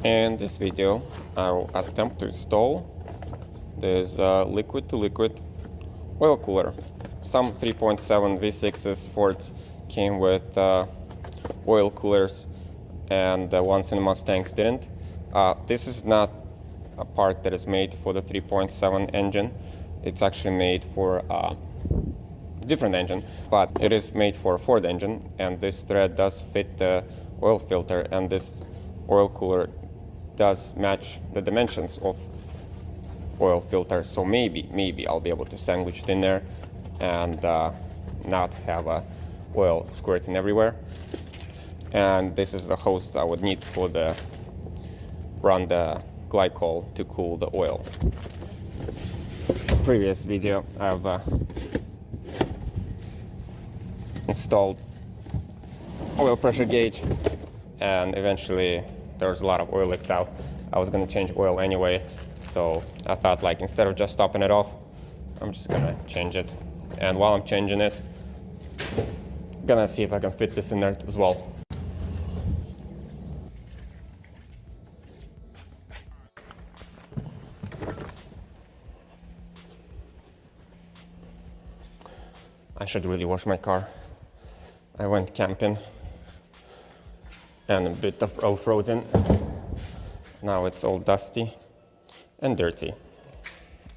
In this video, I will attempt to install this liquid-to-liquid oil cooler. Some 3.7 V6s Fords came with oil coolers, and the ones in Mustangs didn't. This is not a part that is made for the 3.7 engine. It's actually made for a different engine, but it is made for a Ford engine, and this thread does fit the oil filter, and this oil cooler does match the dimensions of oil filter. So maybe I'll be able to sandwich it in there and not have oil squirting everywhere. And this is the hose I would need for the run the glycol to cool the oil. Previous video I've installed oil pressure gauge, and eventually there was a lot of oil leaked out. I was gonna change oil anyway, so I thought, like, instead of just stopping it off, I'm just gonna change it. And while I'm changing it, I'm gonna see if I can fit this in there as well. I should really wash my car. I went camping and a bit of off-roading. Now it's all dusty and dirty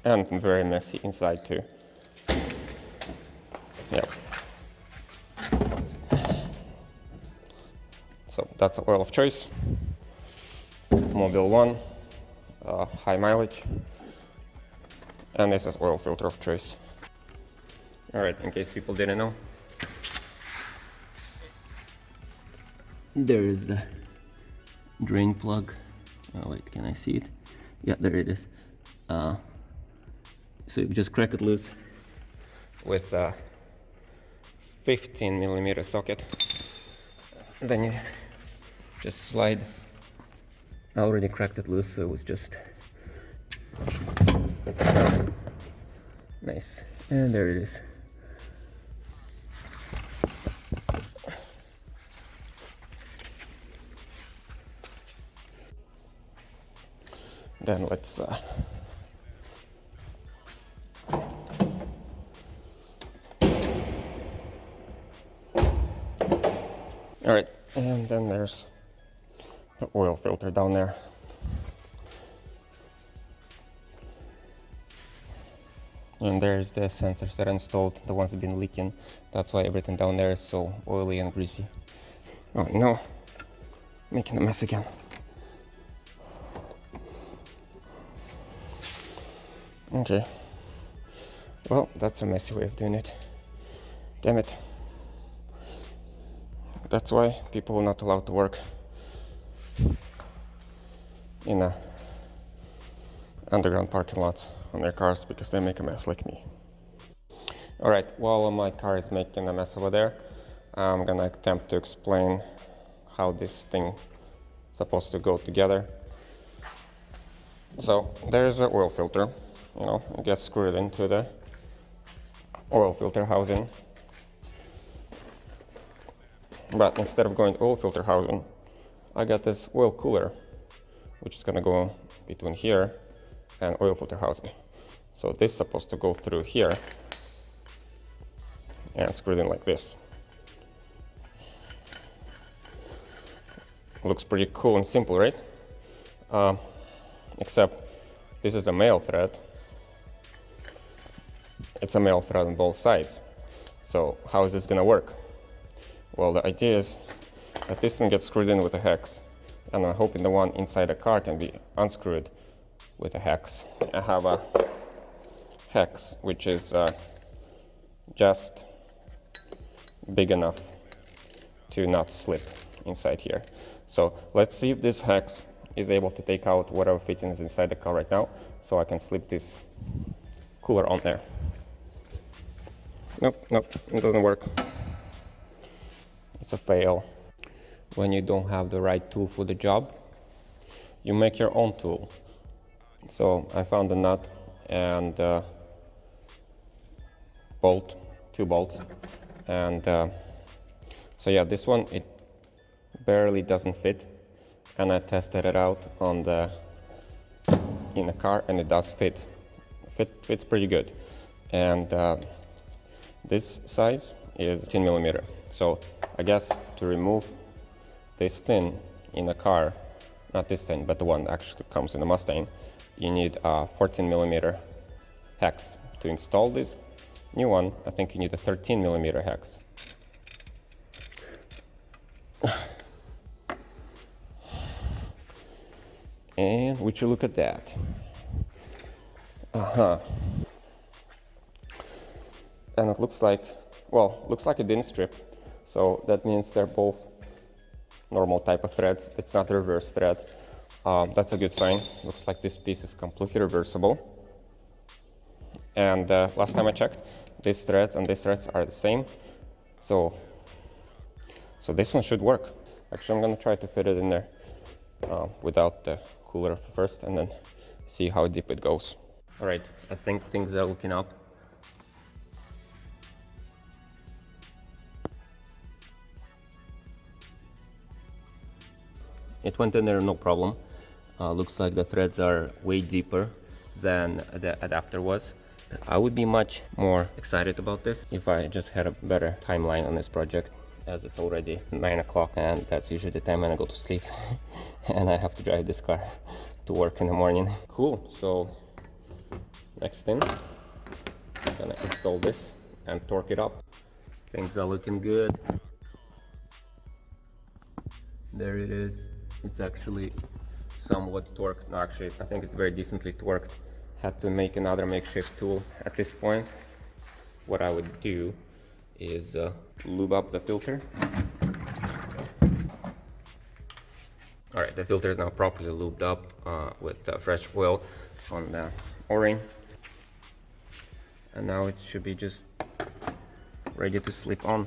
and very messy inside too. Yeah. So that's the oil of choice. Mobile 1, high mileage, and this is oil filter of choice. All right, in case people didn't know, there is the drain plug. Oh wait, can I see it? Yeah, there it is. So you just crack it loose with a 15mm socket. Then you just slide. I already cracked it loose, so it was just nice. And there it is. Then let's all right, and then there's the oil filter down there. And there's the sensors that are installed, the ones that have been leaking. That's why everything down there is so oily and greasy. Oh no, making a mess again. Okay, well, that's a messy way of doing it. Damn it. That's why people are not allowed to work in underground parking lots on their cars, because they make a mess like me. All right, while my car is making a mess over there, I'm gonna attempt to explain how this thing is supposed to go together. So there's an oil filter. You know, it gets screwed into the oil filter housing. But instead of going to oil filter housing, I got this oil cooler, which is gonna go between here and oil filter housing. So this is supposed to go through here and screwed in like this. Looks pretty cool and simple, right? Except this is a male thread. It's a male thread on both sides. So how is this gonna work? Well, the idea is that this one gets screwed in with a hex, and I'm hoping the one inside the car can be unscrewed with a hex. I have a hex which is just big enough to not slip inside here. So let's see if this hex is able to take out whatever fittings inside the car right now, so I can slip this cooler on there. Nope, it doesn't work. It's a fail. When you don't have the right tool for the job, you make your own tool. So I found a nut and bolt, 2 bolts, and so yeah, this one, it barely doesn't fit, and I tested it out on in the car, and it does fits pretty good. And this size is 10 millimeter. So I guess to remove this tin in the car, not this tin, but the one that actually comes in the Mustang, you need a 14 millimeter hex. To install this new one, I think you need a 13 millimeter hex. And would you look at that? And it looks like, well, looks like it didn't strip. So that means they're both normal type of threads. It's not a reverse thread. That's a good sign. Looks like this piece is completely reversible. And last time I checked, these threads and these threads are the same. So this one should work. Actually, I'm gonna try to fit it in there without the cooler first, and then see how deep it goes. All right, I think things are looking up. It went in there no problem. Looks like the threads are way deeper than the adapter was. I would be much more excited about this if I just had a better timeline on this project, as it's already 9 o'clock and that's usually the time when I go to sleep and I have to drive this car to work in the morning. Cool, so next thing, I'm gonna install this and torque it up. Things are looking good. There it is. It's actually somewhat torqued. No, actually, I think it's very decently torqued. Had to make another makeshift tool. At this point, what I would do is lube up the filter. All right, the filter is now properly lubed up with fresh oil on the O-ring. And now it should be just ready to slip on.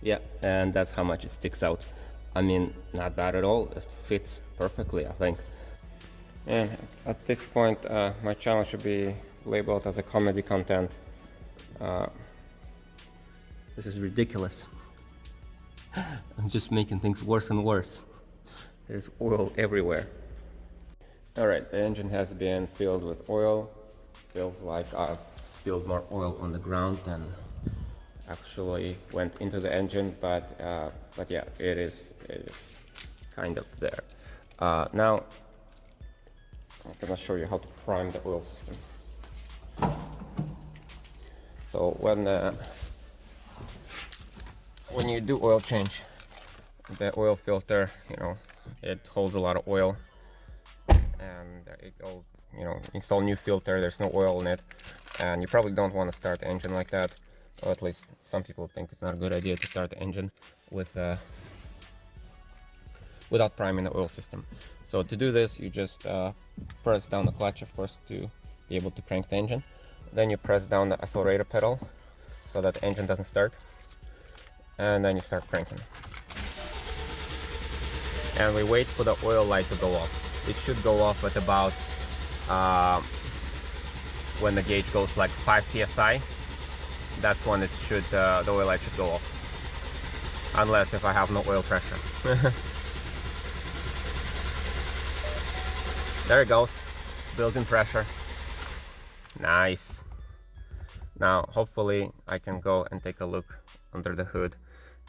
Yeah, and that's how much it sticks out. I mean, not bad at all. It fits perfectly, I think. And at this point, my channel should be labeled as a comedy content. This is ridiculous. I'm just making things worse and worse. There's oil everywhere. All right, the engine has been filled with oil. Feels like I've spilled more oil on the ground than actually went into the engine, but yeah, it is kind of there. Now I'm gonna show you how to prime the oil system. So when you do oil change, the oil filter, you know, it holds a lot of oil, and it'll, you know, install new filter. There's no oil in it, and you probably don't want to start the engine like that. Or at least some people think it's not a good idea to start the engine with without priming the oil system. So to do this, you just press down the clutch, of course, to be able to crank the engine. Then you press down the accelerator pedal so that the engine doesn't start, and then you start cranking. And we wait for the oil light to go off. It should go off at about when the gauge goes like 5 psi. That's when it should, the oil light should go off. Unless if I have no oil pressure. There it goes, built-in pressure. Nice. Now, hopefully I can go and take a look under the hood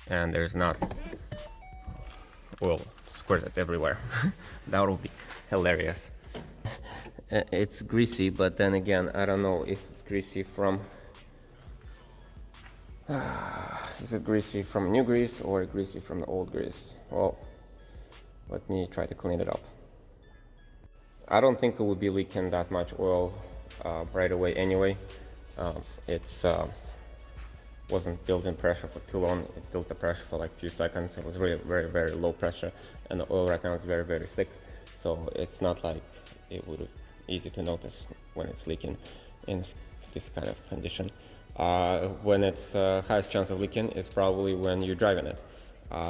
and there's not oil squirted everywhere. That would be hilarious. It's greasy, but then again, I don't know if it's greasy from is it greasy from new grease or greasy from the old grease? Well, let me try to clean it up. I don't think it would be leaking that much oil right away anyway. It's wasn't built-in pressure for too long. It built the pressure for like a few seconds. It was really very, very low pressure, and the oil right now is very, very thick. So it's not like it would be easy to notice when it's leaking in this kind of condition. When it's highest chance of leaking is probably when you're driving it.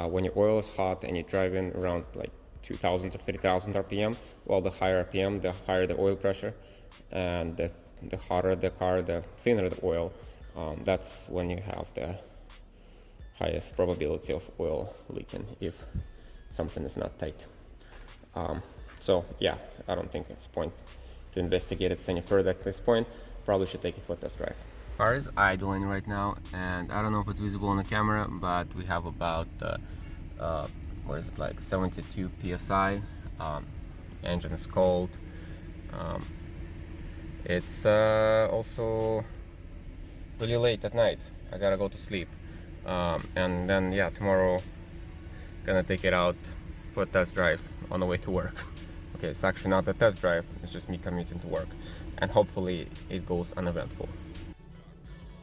When your oil is hot and you're driving around like 2,000 to 3,000 RPM, well, the higher RPM, the higher the oil pressure, and the hotter the car, the thinner the oil. That's when you have the highest probability of oil leaking if something is not tight. So yeah, I don't think it's point to investigate it any further at this point. Probably should take it for a test drive. Car is idling right now, and I don't know if it's visible on the camera, but we have about what is it, like 72 psi. Engine is cold. It's also really late at night. I gotta go to sleep, and then yeah, tomorrow gonna take it out for a test drive on the way to work. Okay, it's actually not a test drive, it's just me commuting to work, and hopefully it goes uneventful.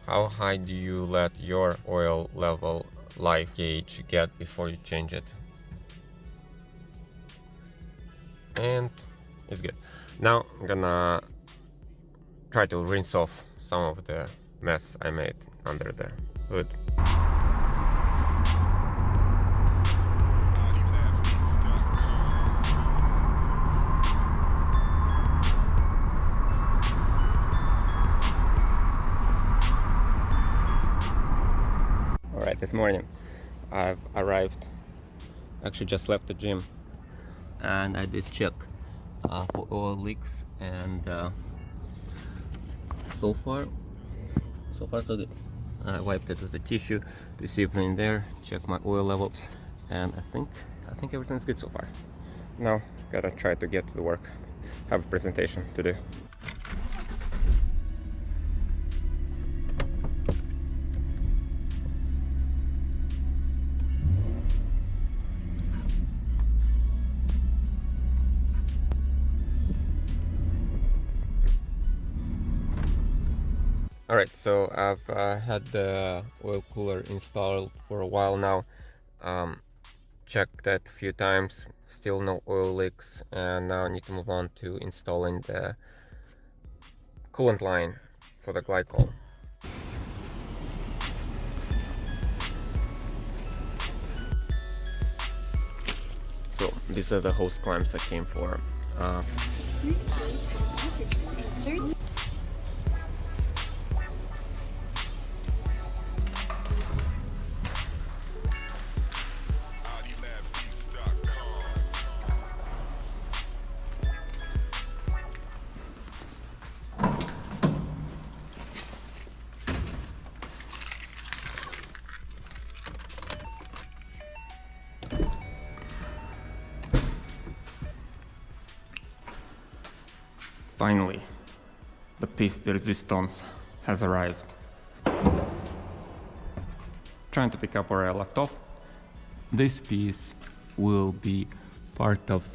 How high do you let your oil level life gauge get before you change it? And it's good. Now I'm gonna try to rinse off some of the mess I made under the hood. Alright, this morning I've arrived, actually just left the gym, and I did check for oil leaks, and so far so good. I wiped it with a tissue to see if they're in there, check my oil level, and I think everything's good so far. Now gotta try to get to the work, have a presentation to do. Alright, so I've had the oil cooler installed for a while now. Checked that a few times, still no oil leaks, and now I need to move on to installing the coolant line for the glycol. So these are the hose clamps I came for. Finally, the piece de resistance has arrived. Trying to pick up where I left off. This piece will be part of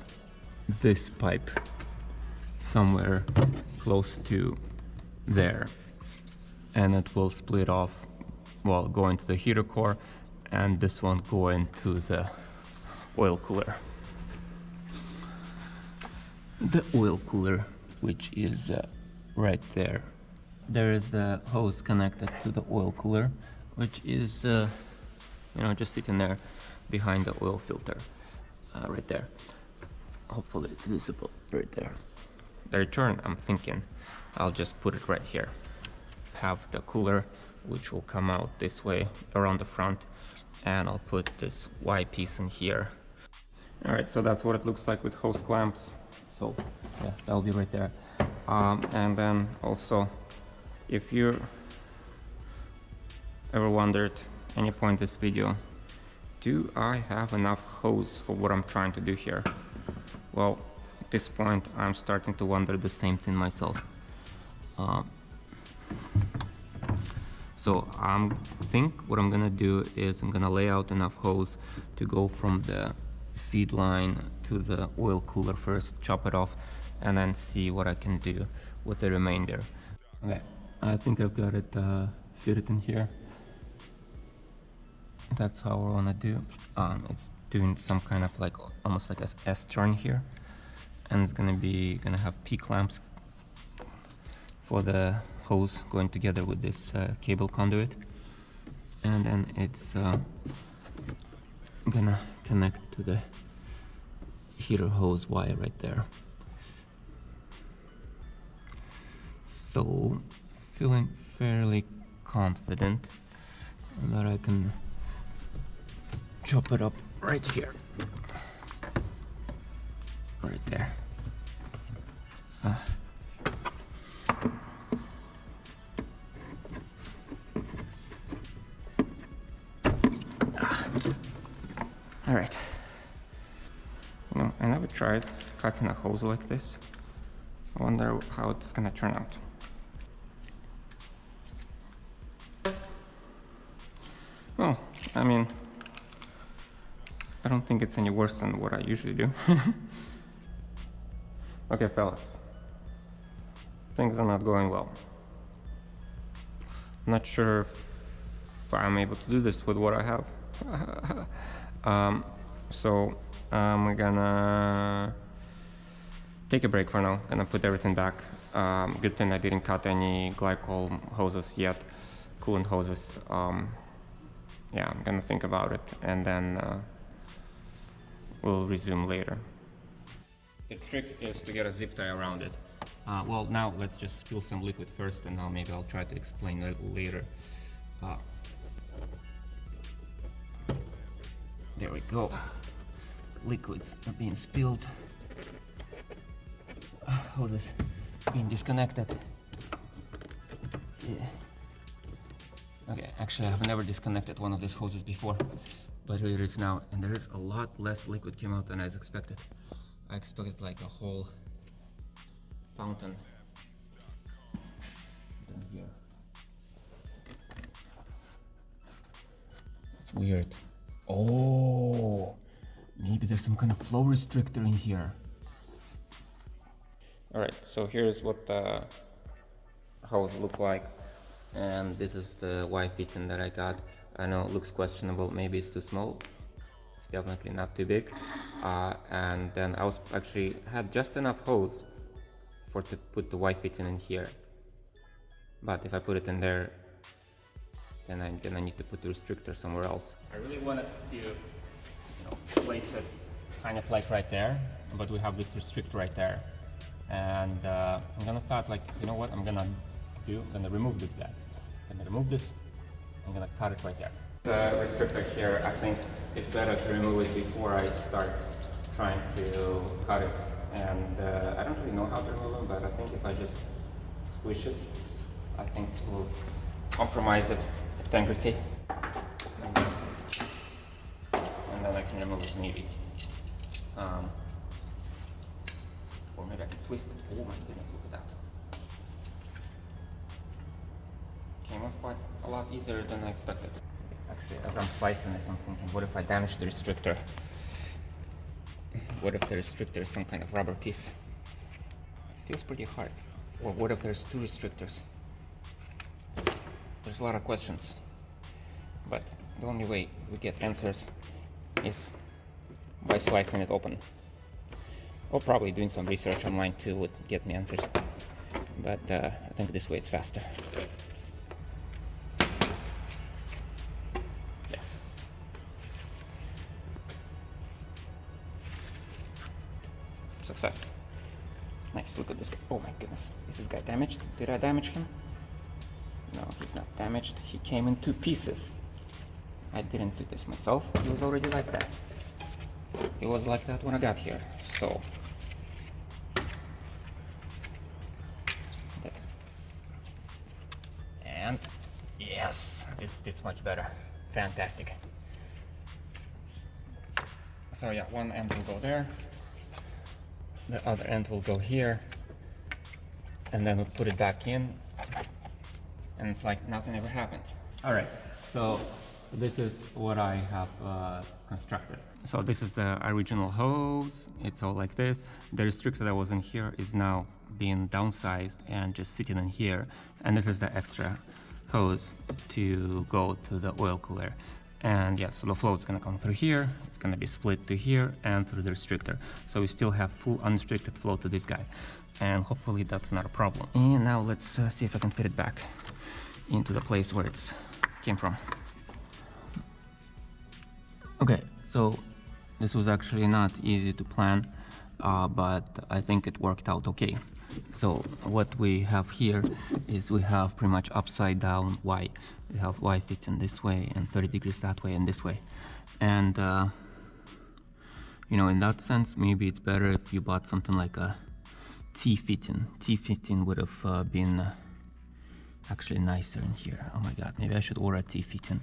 this pipe, somewhere close to there, and it will split off, well, go into the heater core, and this one go into the oil cooler. The oil cooler, which is right there. There is the hose connected to the oil cooler, which is just sitting there behind the oil filter, right there. Hopefully it's visible right there. The return, I'm thinking I'll just put it right here. Have the cooler, which will come out this way around the front, and I'll put this Y piece in here. Alright, so that's what it looks like with hose clamps. So yeah, that'll be right there. And then also, if you ever wondered any point in this video, do I have enough hose for what I'm trying to do here? Well, at this point I'm starting to wonder the same thing myself. So I think what I'm gonna do is I'm gonna lay out enough hose to go from the feed line to the oil cooler first, chop it off, and then see what I can do with the remainder. Okay, I think I've got it fitted in here. That's how I wanna do. It's doing some kind of like almost like a S-turn here, and it's gonna have P clamps for the hose going together with this cable conduit, and then it's gonna connect to the heater hose wire right there. So, feeling fairly confident that I can chop it up right here. Right there. All right. You know, I never tried cutting a hose like this. I wonder how it's gonna turn out. Well, I mean, I don't think it's any worse than what I usually do. Okay, fellas. Things are not going well. Not sure if I'm able to do this with what I have. So I'm gonna take a break for now. Gonna put everything back. Good thing I didn't cut any glycol hoses yet, coolant hoses. Yeah, I'm gonna think about it, and then we'll resume later. The trick is to get a zip tie around it. Well, now let's just spill some liquid first, and now maybe I'll try to explain it later. There we go. Liquids are being spilled. Hoses being disconnected. Yeah. Okay, actually I've never disconnected one of these hoses before, but here it is now, and there is a lot less liquid came out than I expected. I expected like a whole fountain down here. It's weird. Oh, maybe there's some kind of flow restrictor in here. All right, so here's what the hose look like, and this is the Y fitting that I got. I know it looks questionable, maybe it's too small. It's definitely not too big. And then I was actually had just enough hose to put the Y fitting in here. But if I put it in there, then I need to put the restrictor somewhere else. I really wanted to, place it kind of like right there, but we have this restrictor right there. And I'm gonna thought like, you know what I'm gonna do? I'm gonna remove this guy. I'm gonna remove this, I'm gonna cut it right there. The restrictor here, I think it's better to remove it before I start trying to cut it. And I don't really know how to remove it, but I think if I just squish it, I think it will compromise its integrity. And then I can remove it maybe. Or maybe I can twist it. Oh my goodness, look at that. Came off quite a lot easier than I expected. Actually, as I'm slicing this, I'm thinking, what if I damage the restrictor? What if the restrictor is some kind of rubber piece? It feels pretty hard. Or what if there's two restrictors? There's a lot of questions. But the only way we get answers is by slicing it open. Or probably doing some research online too would get me answers. But I think this way it's faster. Yes. Success. Nice, look at this guy. Oh my goodness. Is this guy damaged? Did I damage him? No, he's not damaged. He came in two pieces. I didn't do this myself. He was already like that. It was like that when I got here. So and yes, this fits much better. Fantastic. So yeah, one end will go there, the other end will go here, and then we'll put it back in, and it's like nothing ever happened. All right, so this is what I have constructed. So this is the original hose. It's all like this. The restrictor that was in here is now being downsized and just sitting in here. And this is the extra hose to go to the oil cooler. And yeah, so the flow is gonna come through here. It's gonna be split to here and through the restrictor. So we still have full unrestricted flow to this guy. And hopefully that's not a problem. And now let's see if I can fit it back into the place where it's came from. Okay, so this was actually not easy to plan, but I think it worked out okay. So what we have here is we have pretty much upside down Y. We have Y fits in this way and 30 degrees that way and this way. And you know, in that sense, maybe it's better if you bought something like a T fitting. T fitting would have been actually nicer in here. Oh my god, maybe I should order a T fitting.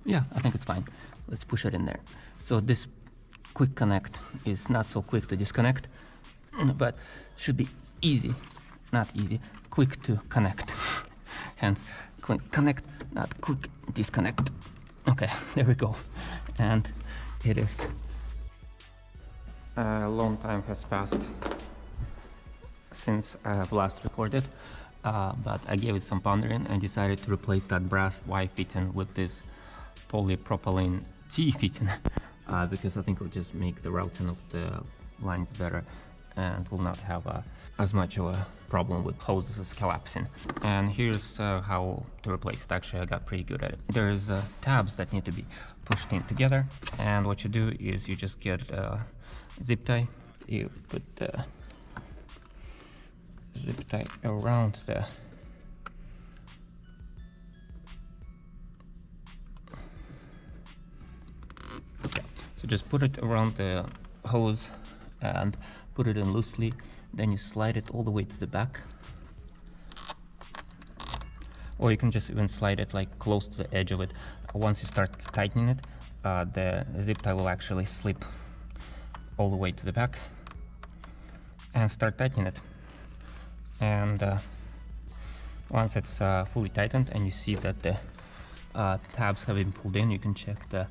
Yeah, I think it's fine. Let's push it in there. So this quick connect is not so quick to disconnect, but should be easy, not easy, quick to connect. Hence, quick connect, not quick disconnect. Okay, there we go. And it is. A long time has passed since I have last recorded, but I gave it some pondering and decided to replace that brass Y fitting with this polypropylene T fitting because I think it will just make the routing of the lines better and will not have as much of a problem with hoses collapsing. And here's how to replace it. Actually, I got pretty good at it. There's tabs that need to be pushed in together, and what you do is you just get zip tie. You put the zip tie around the so just put it around the hose and put it in loosely, then you slide it all the way to the back, or you can just even slide it like close to the edge of it. Once you start tightening it, the zip tie will actually slip all the way to the back, and start tightening it. And once it's fully tightened and you see that the tabs have been pulled in, you can check the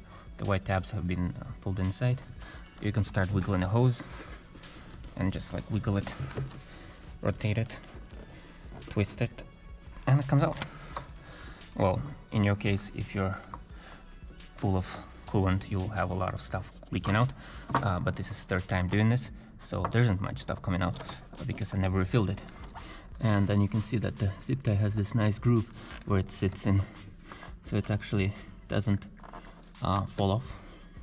white tabs have been pulled inside. You can start wiggling the hose and just like wiggle it, rotate it, twist it, and it comes out. Well, in your case, if you're full of coolant, you'll have a lot of stuff leaking out, but this is third time doing this, so there isn't much stuff coming out because I never refilled it. And then you can see that the zip tie has this nice groove where it sits in, so it actually doesn't fall off,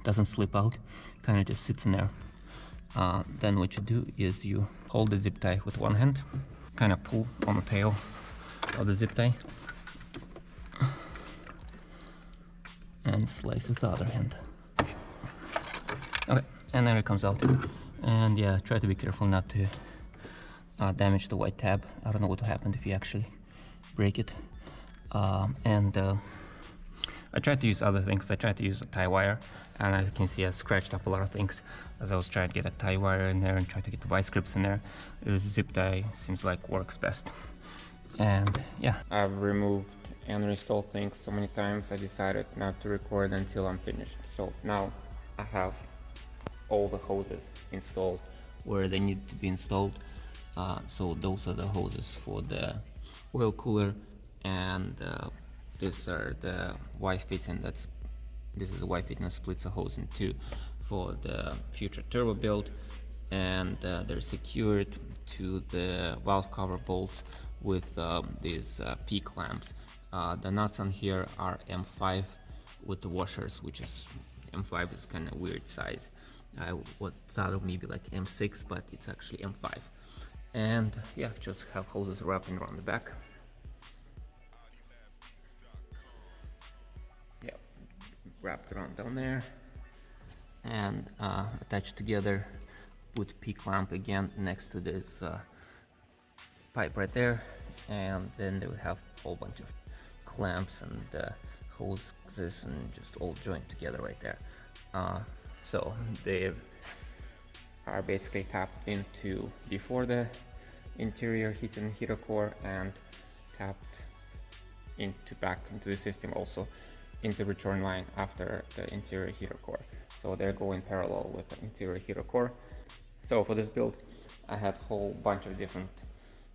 doesn't slip out, kind of just sits in there. Then what you do is you hold the zip tie with one hand, kind of pull on the tail of the zip tie, and slice with the other hand. Okay, and then it comes out. And yeah, try to be careful not to damage the white tab. I don't know what will happen if you actually break it. I tried to use other things. I tried to use a tie wire, and as you can see, I scratched up a lot of things as I was trying to get a tie wire in there and try to get the vice grips in there. This zip tie seems like works best. And yeah, I've removed and reinstalled things so many times I decided not to record until I'm finished. So now I have all the hoses installed where they need to be installed. So those are the hoses for the oil cooler, and these are the Y fitting. This is a Y fitting that splits a hose in two for the future turbo build, and they're secured to the valve cover bolts with these P clamps. The nuts on here are M5 with the washers, which is M5 is kind of weird size. I thought of maybe like M6, but it's actually M5. And yeah, just have hoses wrapping around the back. Yeah, wrapped around down there and attached together. Put P clamp again next to this pipe right there, and then they would have a whole bunch of clamps and hoses and just all joined together right there. So they are basically tapped into before the interior heater core, and tapped back into the system also into return line after the interior heater core. So they're going parallel with the interior heater core. So for this build, I had a whole bunch of different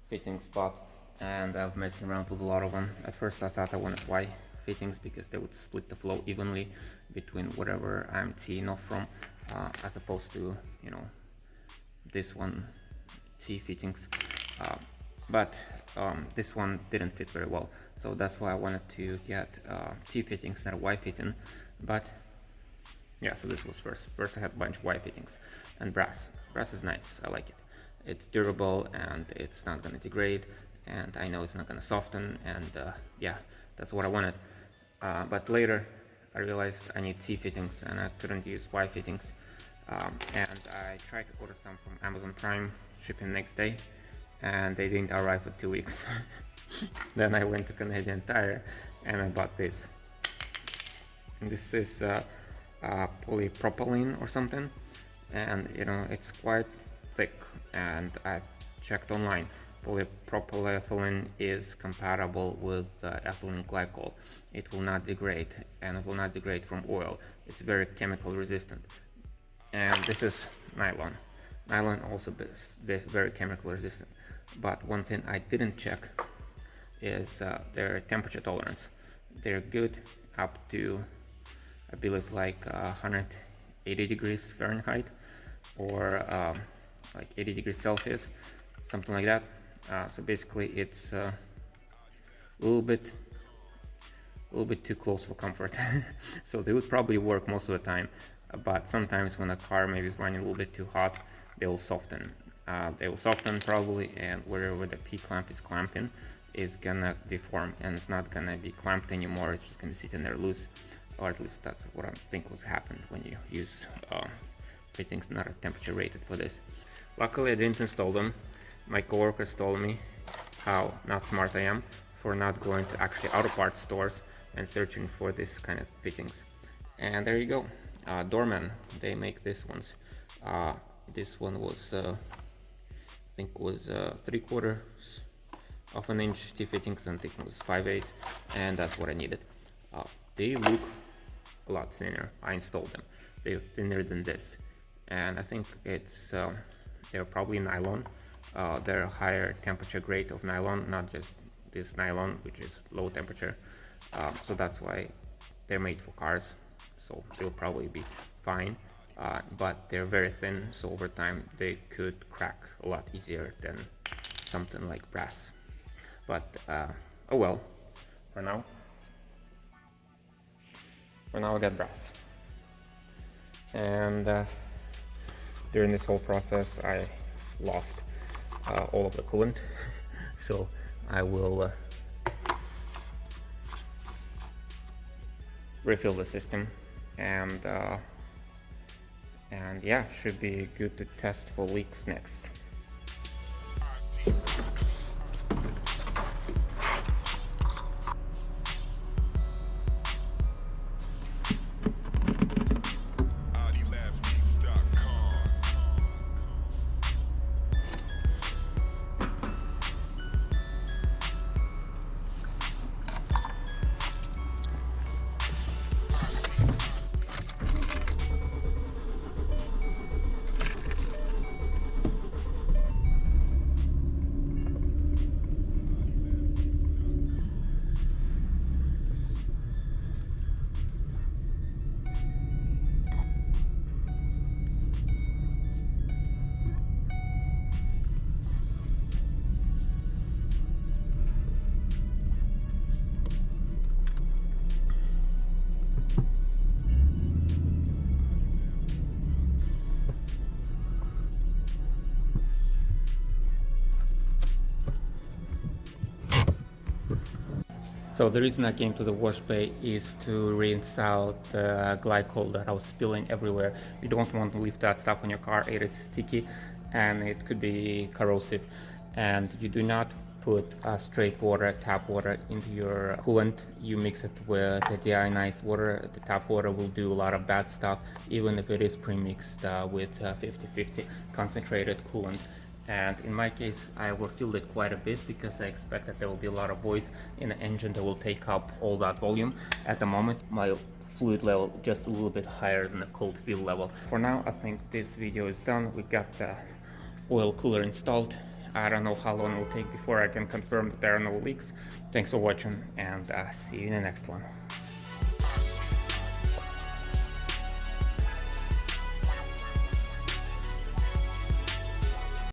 fitting spots, and I've messed around with a lot of them. At first I thought I wanted Y fittings because they would split the flow evenly between whatever I'm teeing off from, as opposed to, you know, this one T fittings. But this one didn't fit very well, so that's why I wanted to get T fittings instead of Y fitting. But yeah, so this was first I had a bunch of Y fittings and brass is nice, I like it. it's durable and it's not gonna degrade, and I know it's not gonna soften, and yeah, that's what I wanted. But later I realized I need C fittings and I couldn't use Y fittings, and I tried to order some from Amazon Prime, shipping next day, and they didn't arrive for 2 weeks. Then I went to Canadian Tire and I bought this. And this is polypropylene or something, and you know, it's quite thick, and I checked online. Polypropylene is compatible with ethylene glycol. It will not degrade, and it will not degrade from oil. It's very chemical resistant. And this is nylon. Nylon also is very chemical resistant. But one thing I didn't check is their temperature tolerance. They're good up to, I believe, like 180 degrees Fahrenheit, or like 80 degrees Celsius, something like that. So basically it's a little bit too close for comfort. So they would probably work most of the time, but sometimes when a car maybe is running a little bit too hot, they will soften. They will soften probably, and wherever the P-clamp is clamping is gonna deform, and it's not gonna be clamped anymore. It's just gonna sit in there loose, or at least that's what I think will happen when you use fittings not temperature rated for this. Luckily I didn't install them. My coworkers told me how not smart I am for not going to actually auto parts stores and searching for this kind of fittings. And there you go. Doorman, they make these ones. This one was I think was 3/4 of an inch T-fittings, and I think it was 5/8, and that's what I needed. They look a lot thinner. I installed them. They're thinner than this, and I think it's they're probably nylon. They're a higher temperature grade of nylon, not just this nylon, which is low temperature. So that's why they're made for cars. So they'll probably be fine. But they're very thin, so over time they could crack a lot easier than something like brass. But oh well, for now I got brass. And during this whole process I lost all of the coolant, so I will refill the system, and yeah, should be good to test for leaks next. So the reason I came to the wash bay is to rinse out the glycol that I was spilling everywhere. You don't want to leave that stuff on your car. It is sticky and it could be corrosive. And you do not put straight water, tap water into your coolant. You mix it with the deionized water. The tap water will do a lot of bad stuff, even if it is pre-mixed with 50-50 concentrated coolant. And in my case, I overfilled it quite a bit because I expect that there will be a lot of voids in the engine that will take up all that volume. At the moment, my fluid level just a little bit higher than the cold fill level. For now, I think this video is done. We got the oil cooler installed. I don't know how long it will take before I can confirm that there are no leaks. Thanks for watching, and see you in the next one.